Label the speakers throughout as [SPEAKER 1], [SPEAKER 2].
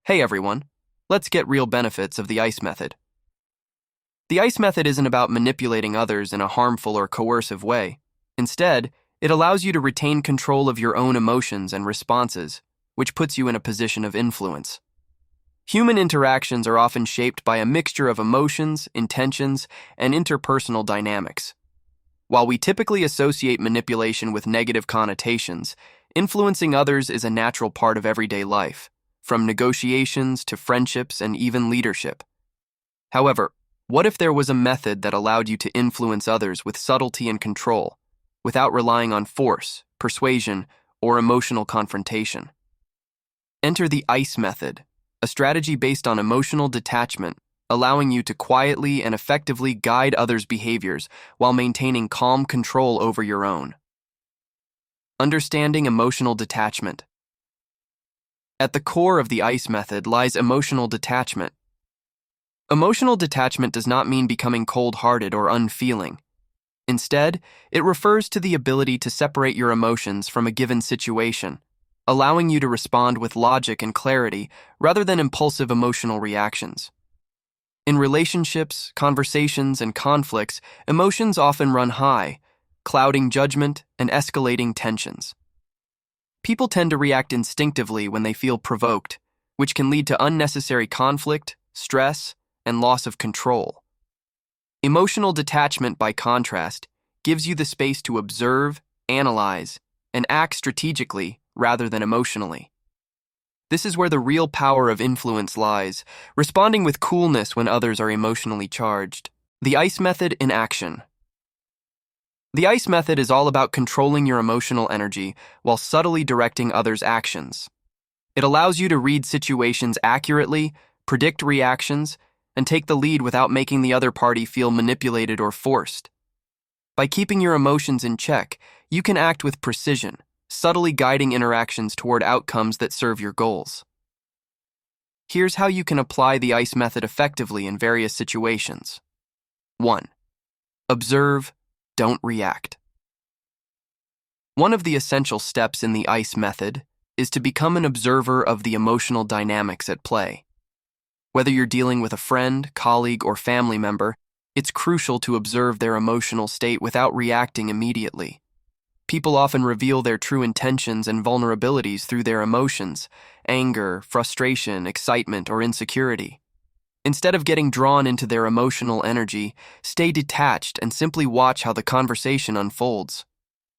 [SPEAKER 1] Hey everyone, let's get real benefits of the ICE method. The ICE method isn't about manipulating others in a harmful or coercive way. Instead, it allows you to retain control of your own emotions and responses, which puts you in a position of influence. Human interactions are often shaped by a mixture of emotions, intentions, and interpersonal dynamics. While we typically associate manipulation with negative connotations, influencing others is a natural part of everyday life, from negotiations to friendships and even leadership. However, what if there was a method that allowed you to influence others with subtlety and control, without relying on force, persuasion, or emotional confrontation? Enter the ICE method, a strategy based on emotional detachment, allowing you to quietly and effectively guide others' behaviors while maintaining calm control over your own. Understanding emotional detachment. At the core of the ICE method lies emotional detachment. Emotional detachment does not mean becoming cold-hearted or unfeeling. Instead, it refers to the ability to separate your emotions from a given situation, allowing you to respond with logic and clarity rather than impulsive emotional reactions. In relationships, conversations, and conflicts, emotions often run high, clouding judgment and escalating tensions. People tend to react instinctively when they feel provoked, which can lead to unnecessary conflict, stress, and loss of control. Emotional detachment, by contrast, gives you the space to observe, analyze, and act strategically rather than emotionally. This is where the real power of influence lies, responding with coolness when others are emotionally charged. The ICE method in action. The ICE method is all about controlling your emotional energy while subtly directing others' actions. It allows you to read situations accurately, predict reactions, and take the lead without making the other party feel manipulated or forced. By keeping your emotions in check, you can act with precision, subtly guiding interactions toward outcomes that serve your goals. Here's how you can apply the ICE method effectively in various situations. 1. Observe, don't react. One of the essential steps in the ICE method is to become an observer of the emotional dynamics at play. Whether you're dealing with a friend, colleague, or family member, it's crucial to observe their emotional state without reacting immediately. People often reveal their true intentions and vulnerabilities through their emotions: anger, frustration, excitement, or insecurity. Instead of getting drawn into their emotional energy, stay detached and simply watch how the conversation unfolds.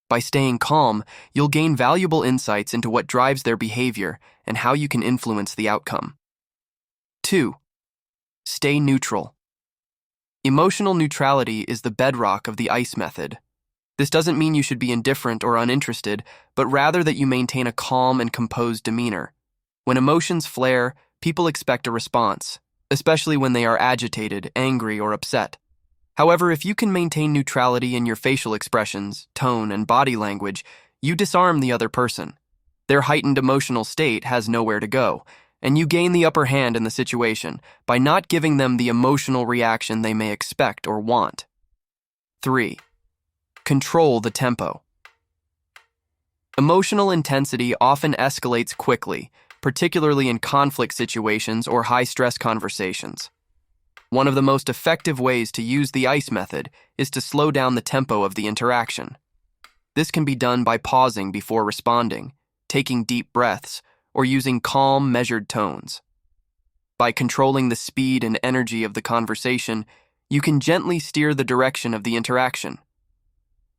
[SPEAKER 1] By staying calm, you'll gain valuable insights into what drives their behavior and how you can influence the outcome. 2. Stay neutral. Emotional neutrality is the bedrock of the ICE method. This doesn't mean you should be indifferent or uninterested, but rather that you maintain a calm and composed demeanor. When emotions flare, people expect a response, especially when they are agitated, angry, or upset. However, if you can maintain neutrality in your facial expressions, tone, and body language, you disarm the other person. Their heightened emotional state has nowhere to go, and you gain the upper hand in the situation by not giving them the emotional reaction they may expect or want. 3. Control the tempo. Emotional intensity often escalates quickly, particularly in conflict situations or high-stress conversations. One of the most effective ways to use the ICE method is to slow down the tempo of the interaction. This can be done by pausing before responding, taking deep breaths, or using calm, measured tones. By controlling the speed and energy of the conversation, you can gently steer the direction of the interaction.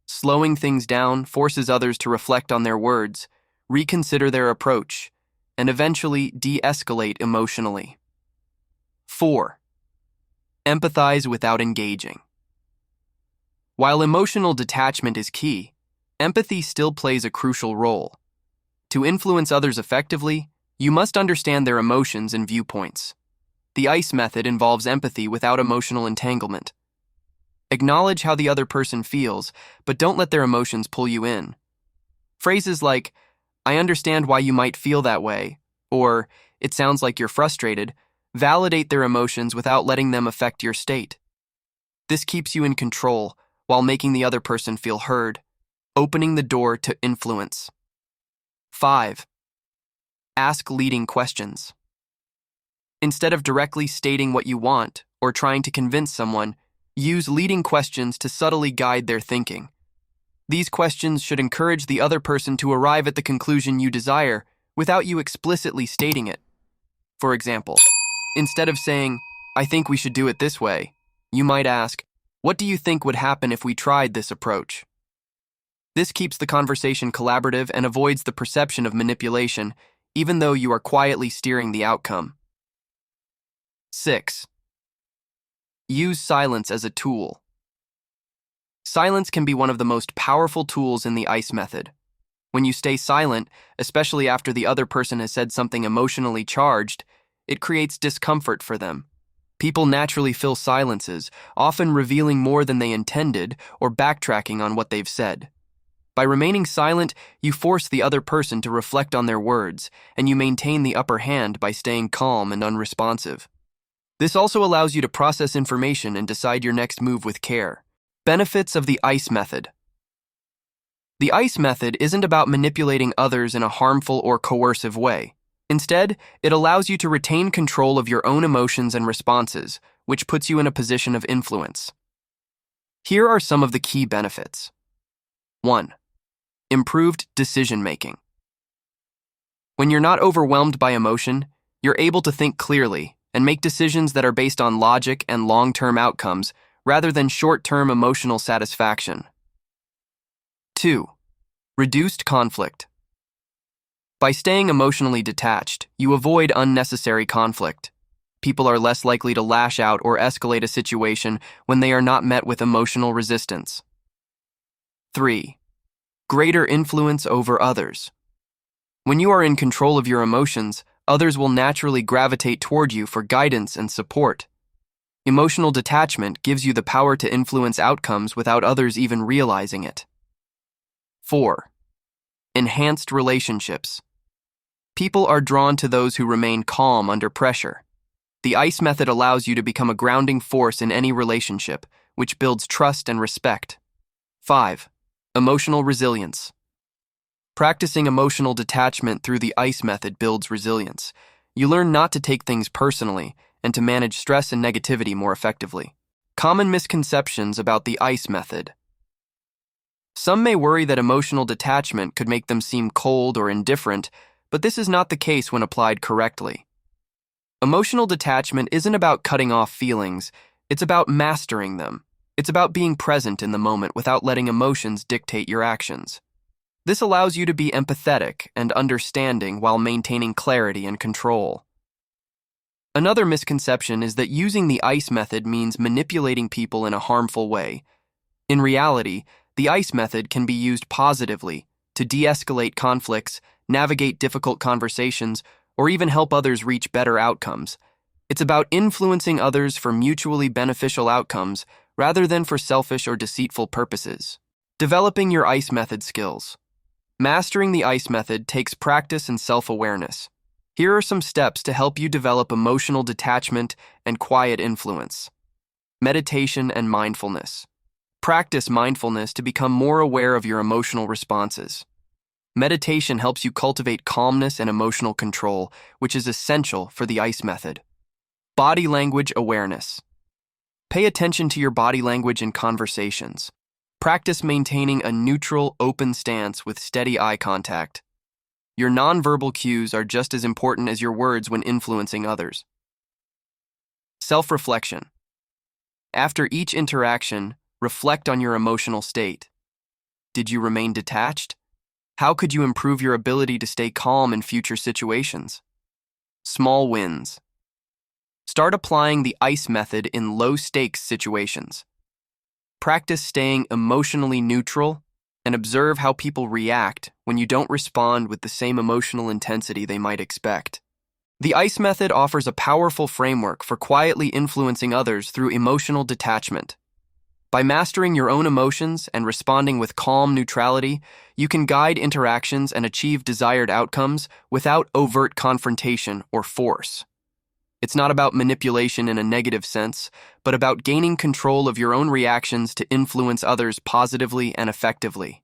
[SPEAKER 1] Slowing things down forces others to reflect on their words, reconsider their approach, and eventually de-escalate emotionally. 4. Empathize without engaging. While emotional detachment is key, empathy still plays a crucial role. To influence others effectively, you must understand their emotions and viewpoints. The ICE method involves empathy without emotional entanglement. Acknowledge how the other person feels, but don't let their emotions pull you in. Phrases like, "I understand why you might feel that way," or "it sounds like you're frustrated," validate their emotions without letting them affect your state. This keeps you in control while making the other person feel heard, opening the door to influence. 5. Ask leading questions. Instead of directly stating what you want or trying to convince someone, use leading questions to subtly guide their thinking. These questions should encourage the other person to arrive at the conclusion you desire without you explicitly stating it. For example, instead of saying, "I think we should do it this way," you might ask, "What do you think would happen if we tried this approach?" This keeps the conversation collaborative and avoids the perception of manipulation, even though you are quietly steering the outcome. 6. Use silence as a tool. Silence can be one of the most powerful tools in the ICE method. When you stay silent, especially after the other person has said something emotionally charged, it creates discomfort for them. People naturally fill silences, often revealing more than they intended or backtracking on what they've said. By remaining silent, you force the other person to reflect on their words, and you maintain the upper hand by staying calm and unresponsive. This also allows you to process information and decide your next move with care. Benefits of the ICE method. The ICE method isn't about manipulating others in a harmful or coercive way. Instead, it allows you to retain control of your own emotions and responses, which puts you in a position of influence. Here are some of the key benefits. 1. Improved decision-making. When you're not overwhelmed by emotion, you're able to think clearly and make decisions that are based on logic and long-term outcomes rather than short-term emotional satisfaction. 2. Reduced conflict. By staying emotionally detached, you avoid unnecessary conflict. People are less likely to lash out or escalate a situation when they are not met with emotional resistance. 3. Greater influence over others. When you are in control of your emotions, others will naturally gravitate toward you for guidance and support. Emotional detachment gives you the power to influence outcomes without others even realizing it. 4. Enhanced relationships. People are drawn to those who remain calm under pressure. The ICE method allows you to become a grounding force in any relationship, which builds trust and respect. 5. Emotional resilience. Practicing emotional detachment through the ICE method builds resilience. You learn not to take things personally and to manage stress and negativity more effectively. Common misconceptions about the ICE method. Some may worry that emotional detachment could make them seem cold or indifferent, but this is not the case when applied correctly. Emotional detachment isn't about cutting off feelings, it's about mastering them. It's about being present in the moment without letting emotions dictate your actions. This allows you to be empathetic and understanding while maintaining clarity and control. Another misconception is that using the ICE method means manipulating people in a harmful way. In reality, the ICE method can be used positively to de-escalate conflicts, navigate difficult conversations, or even help others reach better outcomes. It's about influencing others for mutually beneficial outcomes rather than for selfish or deceitful purposes. Developing your ICE method skills. Mastering the ICE method takes practice and self-awareness. Here are some steps to help you develop emotional detachment and quiet influence. Meditation and mindfulness. Practice mindfulness to become more aware of your emotional responses. Meditation helps you cultivate calmness and emotional control, which is essential for the ICE method. Body language awareness. Pay attention to your body language in conversations. Practice maintaining a neutral, open stance with steady eye contact. Your nonverbal cues are just as important as your words when influencing others. Self-reflection. After each interaction, reflect on your emotional state. Did you remain detached? How could you improve your ability to stay calm in future situations? Small wins. Start applying the ICE method in low-stakes situations. Practice staying emotionally neutral and observe how people react when you don't respond with the same emotional intensity they might expect. The ICE method offers a powerful framework for quietly influencing others through emotional detachment. By mastering your own emotions and responding with calm neutrality, you can guide interactions and achieve desired outcomes without overt confrontation or force. It's not about manipulation in a negative sense, but about gaining control of your own reactions to influence others positively and effectively.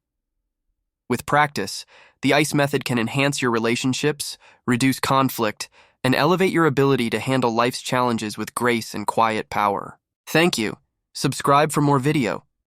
[SPEAKER 1] With practice, the ICE method can enhance your relationships, reduce conflict, and elevate your ability to handle life's challenges with grace and quiet power. Thank you. Subscribe for more video.